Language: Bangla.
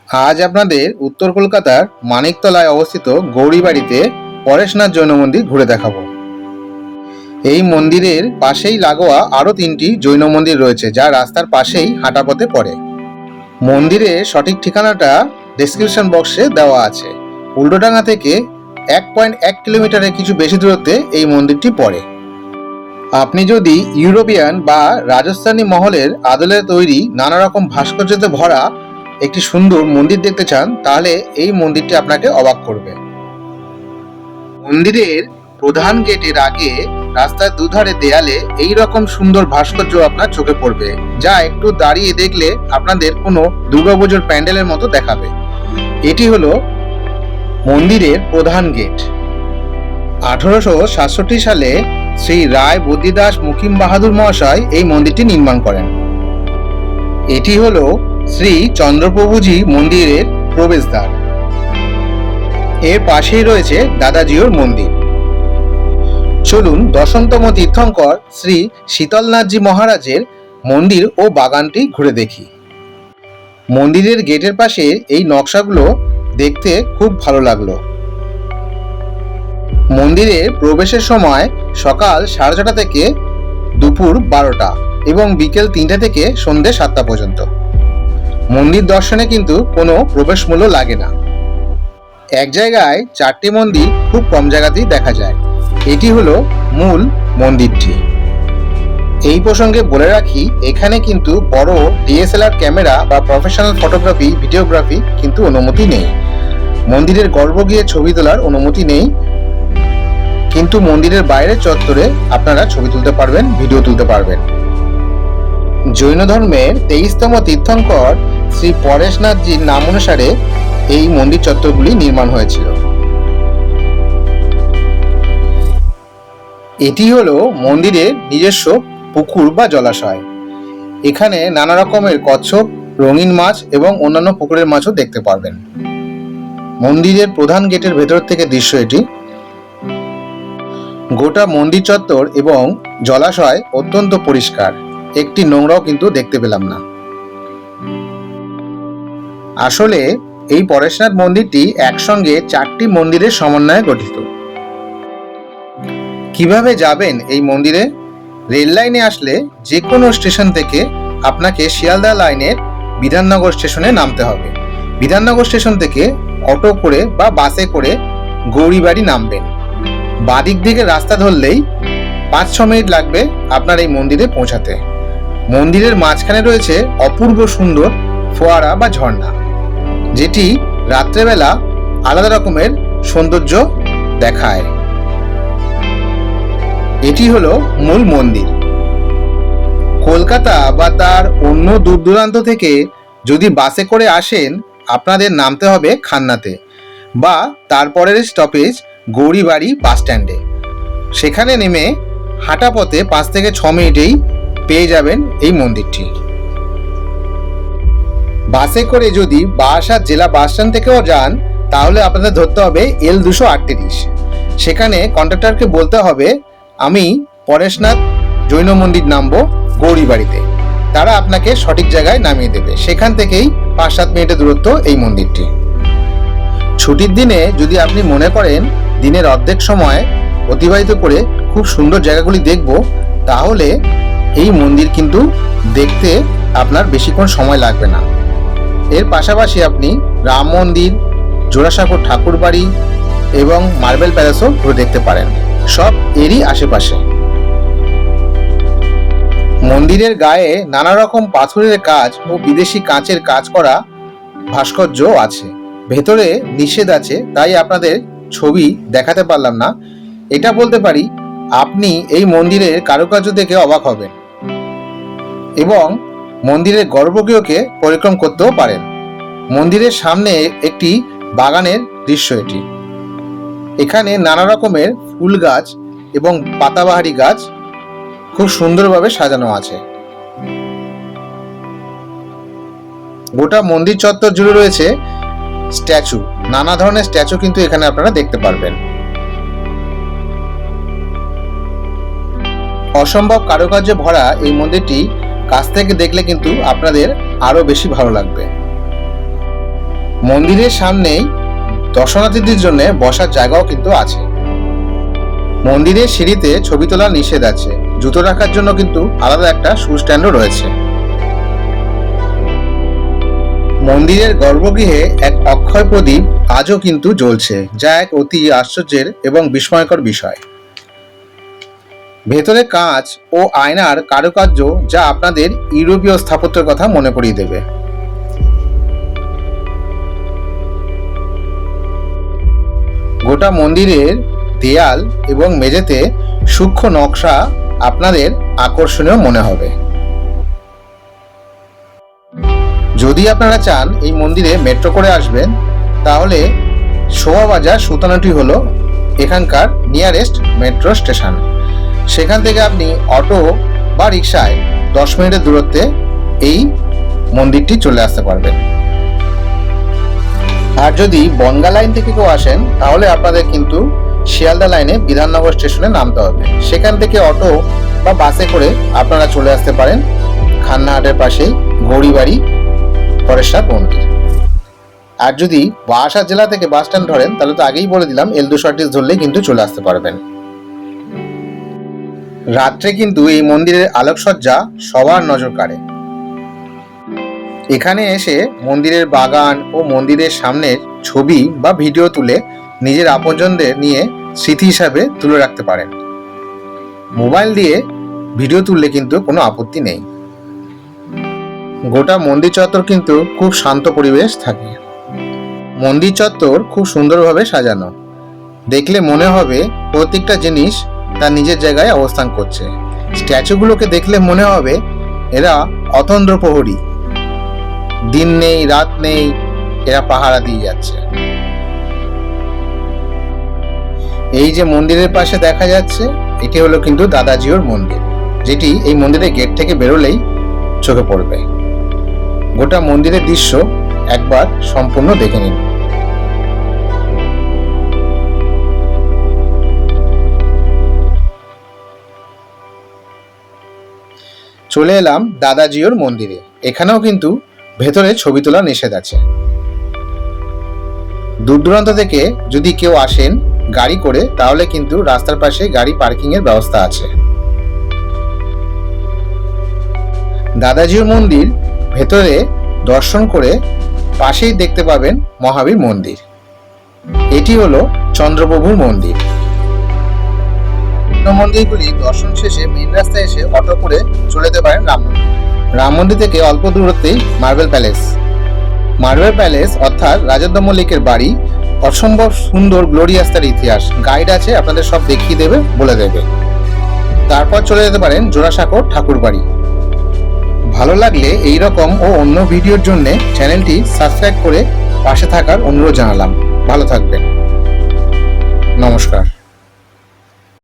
আজ আপনাদের উত্তর কলকাতার মানিকতলায় অবস্থিত গৌরীবাড়িতে পরেশনাথ জৈন মন্দির ঘুরে দেখাবো। এই মন্দিরের পাশেই লাগোয়া আরও 3টি জৈন মন্দির রয়েছে, যা রাস্তার পাশেই হাঁটা পথে পড়ে। মন্দিরের সঠিক ঠিকানাটা ডেসক্রিপশন বক্সে দেওয়া আছে। উল্টোডাঙ্গা থেকে 1.1 কিলোমিটারের কিছু বেশি দূরত্বে এই মন্দিরটি পড়ে। আপনি যদি ইউরোপিয়ান বা রাজস্থানী মহলের আদলে তৈরি নানা রকম ভাস্কর্যতে ভরা একটি সুন্দর মন্দির দেখতে চান, তাহলে এই মন্দিরটি আপনাকে অবাক করবে। মন্দিরের প্রধান গেটের আগে রাস্তার দুধারে দেয়ালে এই রকম সুন্দর ভাস্কর্য আপনার চোখে পড়বে, যা একটু দাঁড়িয়ে দেখলে আপনাদের কোনো দুর্গাপুজোর প্যান্ডেলের মতো দেখাবে। এটি হলো মন্দিরের প্রধান গেট। 1867 সালে শ্রী রায় বদ্রীদাস মুকিম বাহাদুর মহাশয় এই মন্দিরটি নির্মাণ করেন। এটি হলো শ্রী চন্দ্রপ্রভুজি মন্দিরের প্রবেশদ্বার। এর পাশেই রয়েছে দাদাজিওর মন্দির। চলুন দশমতম তীর্থঙ্কর শ্রী শীতলনাথজি মহারাজের মন্দির ও বাগানটি ঘুরে দেখি। মন্দিরের গেটের পাশে এই নকশাগুলো দেখতে খুব ভালো লাগলো। মন্দিরের প্রবেশের সময় সকাল 6:30 থেকে দুপুর 12টা এবং বিকেল 3টে থেকে সন্ধ্যে 7টা পর্যন্ত। মন্দির দর্শনে কিন্তু কোনো প্রবেশ মূল্য লাগে না। এক জায়গায় 4টি মন্দির খুব কম জায়গাতেই দেখা যায়। এটি হলো মূল মন্দিরটি। এই প্রসঙ্গে বলে রাখি, এখানে কিন্তু বড় ডিএসএলআর ক্যামেরা বা প্রফেশনাল ফটোগ্রাফি, ভিডিওগ্রাফি কিন্তু অনুমতি নেই। মন্দিরের গর্ভগৃহে ছবি তোলার অনুমতি নেই, কিন্তু মন্দিরের বাইরের চত্বরে আপনারা ছবি তুলতে পারবেন, ভিডিও তুলতে পারবেন। জৈন ধর্মের 23তম তীর্থঙ্কর শ্রী পরেশনাথজির নাম অনুসারে এই মন্দির চত্বরগুলি নির্মাণ হয়েছিল। এটি হলো মন্দিরের নিজস্ব পুকুর বা জলাশয়। এখানে নানা রকমের কচ্ছপ, রঙিন মাছ এবং অন্যান্য পুকুরের মাছও দেখতে পারবেন। মন্দিরের প্রধান গেটের ভেতর থেকে দৃশ্য এটি। গোটা মন্দির চত্বর এবং জলাশয় অত্যন্ত পরিষ্কার, একটি নোংরাও কিন্তু দেখতে পেলাম না। আসলে এই পরেশনাথ মন্দিরটি একসঙ্গে 4টি মন্দিরের সমন্বয়ে গঠিত। কিভাবে যাবেন এই মন্দিরে? রেল লাইনে আসলে যে কোনো স্টেশন থেকে আপনাকে শিয়ালদা লাইনের বিধাননগর স্টেশনে নামতে হবে। বিধাননগর স্টেশন থেকে অটো করে বা বাসে করে গৌরীবাড়ি নামবেন। বাদিক দিকে রাস্তা ধরলেই 5-6 মিনিট লাগবে আপনার এই মন্দিরে পৌঁছাতে। মন্দিরের মাঝখানে রয়েছে অপূর্ব সুন্দর ফোয়ারা বা ঝর্ণা, যেটি রাত্রেবেলা আলাদা রকমের সৌন্দর্য দেখায়। এটি হলো মূল মন্দির। কলকাতা বা তার অন্য দূর দূরান্ত থেকে যদি বাসে করে আসেন, আপনাদের নামতে হবে খান্নাতে বা তারপরের স্টপেজ গৌরীবাড়ি বাস স্ট্যান্ডে। সেখানে নেমে হাঁটা পথে 5 থেকে 6 মিনিটেই পেয়ে যাবেন এই মন্দিরটি। বাসে করে যদি বারাসাত জেলা বাস স্ট্যান্ড থেকেও যান, তাহলে আপনাদের ধরতে হবে L238। সেখানে কন্ডাক্টরকে বলতে হবে আমি পরেশনাথ জৈন মন্দির নামবো গৌরীবাড়িতে। তারা আপনাকে সঠিক জায়গায় নামিয়ে দেবে। সেখান থেকেই 5-7 মিনিটের দূরত্ব এই মন্দিরটি। ছুটির দিনে যদি আপনি মনে করেন দিনের অর্ধেক সময় অতিবাহিত করে খুব সুন্দর জায়গাগুলি দেখব, তাহলে এই মন্দির কিন্তু দেখতে আপনার বেশিক্ষণ সময় লাগবে না। এর পাশাপাশি আপনি রাম মন্দির, জোড়াসাঁকোর ঠাকুর বাড়ি এবং মার্বেল প্যালেসও ঘুরে দেখতে পারেন, সব এরই আশেপাশে। মন্দিরের গায়ে নানা রকম পাথরের কাজ ও বিদেশি কাঁচের কাজ করা ভাস্কর্য আছে। ভেতরে নিষেধ আছে, তাই আপনাদের ছবি দেখাতে পারলাম না। এটা বলতে পারি, আপনি এই মন্দিরের কারুকার্য দেখে অবাক হবেন এবং মন্দিরের গর্ভগৃহকে পরিক্রম করতেও পারেন। মন্দিরের সামনে একটি বাগানের দৃশ্য এটি। এখানে নানা রকমের ফুল গাছ এবং পাতাবাহারি গাছ খুব সুন্দরভাবে সাজানো আছে। গোটা মন্দির চত্বর জুড়ে রয়েছে স্ট্যাচু, নানা ধরনের স্ট্যাচু কিন্তু এখানে আপনারা দেখতে পারবেন। অসম্ভব কারুকার্যে ভরা এই মন্দিরটি কাছ থেকে দেখলে কিন্তু আপনাদের আরো বেশি ভালো লাগবে। মন্দিরের সামনেই দর্শনার্থীদের জন্য বসার জায়গাও কিন্তু আছে। মন্দিরের সিঁড়িতে ছবি তোলা নিষেধ আছে, জুতো রাখার জন্য কিন্তু আলাদা একটা শু স্ট্যান্ডও রয়েছে। মন্দিরের গর্ভগৃহে এক অক্ষয় প্রদীপ আজও কিন্তু জ্বলছে, যা এক অতি আশ্চর্যের এবং বিস্ময়কর বিষয়। ভেতরে কাঁচ ও আয়নার কারুকার্য যা আপনাদের ইউরোপীয় স্থাপত্যের কথা মনে করিয়ে দেবে। গোটা মন্দিরের দেয়াল এবং মেঝেতে সূক্ষ্ম নকশা আপনাদের আকর্ষণীয় মনে হবে। যদি আপনারা চান এই মন্দিরে মেট্রো করে আসবেন, তাহলে শোভাবাজার সুতানাটি হলো এখানকার নিয়ারেস্ট মেট্রো স্টেশন। সেখান থেকে আপনি অটো বা রিক্সায় 10 মিনিটের দূরত্বে এই মন্দিরটি চলে আসতে পারবেন। আর যদি বনগাঁ লাইন থেকে কেউ আসেন, তাহলে আপনাদের কিন্তু শিয়ালদা লাইনে বিধাননগর স্টেশনে নামতে হবে। সেখান থেকে অটো বা বাসে করে আপনারা চলে আসতে পারেন খান্নাহাটের পাশেই গৌরীবাড়ি পরেশনাথ মন্দির। আর যদি বারাসাত জেলা থেকে বাস স্ট্যান্ড ধরেন, তাহলে তো আগেই বলে দিলাম L230 ধরলেই কিন্তু চলে আসতে পারবেন। রাত্রে কিন্তু এই মন্দিরের আলোকসজ্জা সবার নজর কাড়ে। এখানে এসে মন্দিরের বাগান ও মন্দিরের সামনের ছবি বা ভিডিও তুলে নিজের আপনজনদের নিয়ে স্মৃতি হিসাবে তুলে রাখতে পারেন। মোবাইল দিয়ে ভিডিও তুললে কিন্তু কোনো আপত্তি নেই। গোটা মন্দির চত্বর কিন্তু খুব শান্ত পরিবেশ থাকে। মন্দির চত্বর খুব সুন্দরভাবে সাজানো, দেখলে মনে হবে প্রত্যেকটা জিনিস তার নিজের জায়গায় অবস্থান করছে। স্ট্যাচুগুলোকে দেখলে মনে হবে এরা অতন্দ্র প্রহরী, দিন নেই রাত নেই, এরা পাহারা দিয়ে যাচ্ছে। এই যে মন্দিরের পাশে দেখা যাচ্ছে, এটি হলো কিন্তু দাদাজিওর মন্দির, যেটি এই মন্দিরের গেট থেকে বেরোলেই চোখে পড়বে। গোটা মন্দিরের দৃশ্য একবার সম্পূর্ণ দেখে নিন। চলে এলাম দাদাজিওর মন্দিরে। এখানেও কিন্তু ভেতরে ছবি তোলা নিষেধ আছে। দূর দূরান্ত থেকে যদি কেউ আসেন গাড়ি করে, তাহলে কিন্তু রাস্তার পাশে গাড়ি পার্কিং এর ব্যবস্থা আছে। দাদাজিওর মন্দির ভেতরে দর্শন করে পাশেই দেখতে পাবেন মহাবীর মন্দির। এটি হলো চন্দ্রপ্রভুর মন্দির। মন্দিরগুলি দর্শন শেষে মেইন রাস্তায় এসে অটো করে চলে যেতে পারেন রাম মন্দির। রাম মন্দির থেকে অল্প দূরত্বেই মার্বেল প্যালেস। মার্বেল প্যালেস অর্থাৎ রাজেন্দ্র মল্লিকের বাড়ি, অসম্ভব সুন্দর গ্লোরিয়াস তার ইতিহাস। গাইড আছে, আপনাদের সব দেখিয়ে দেবে, বলে দেবে। তারপর চলে যেতে পারেন জোড়াসাঁকোর ঠাকুর বাড়ি। ভালো লাগলে এই রকম ও অন্য ভিডিওর জন্য চ্যানেলটি সাবস্ক্রাইব করে পাশে থাকার অনুরোধ জানালাম। ভালো থাকবেন, নমস্কার।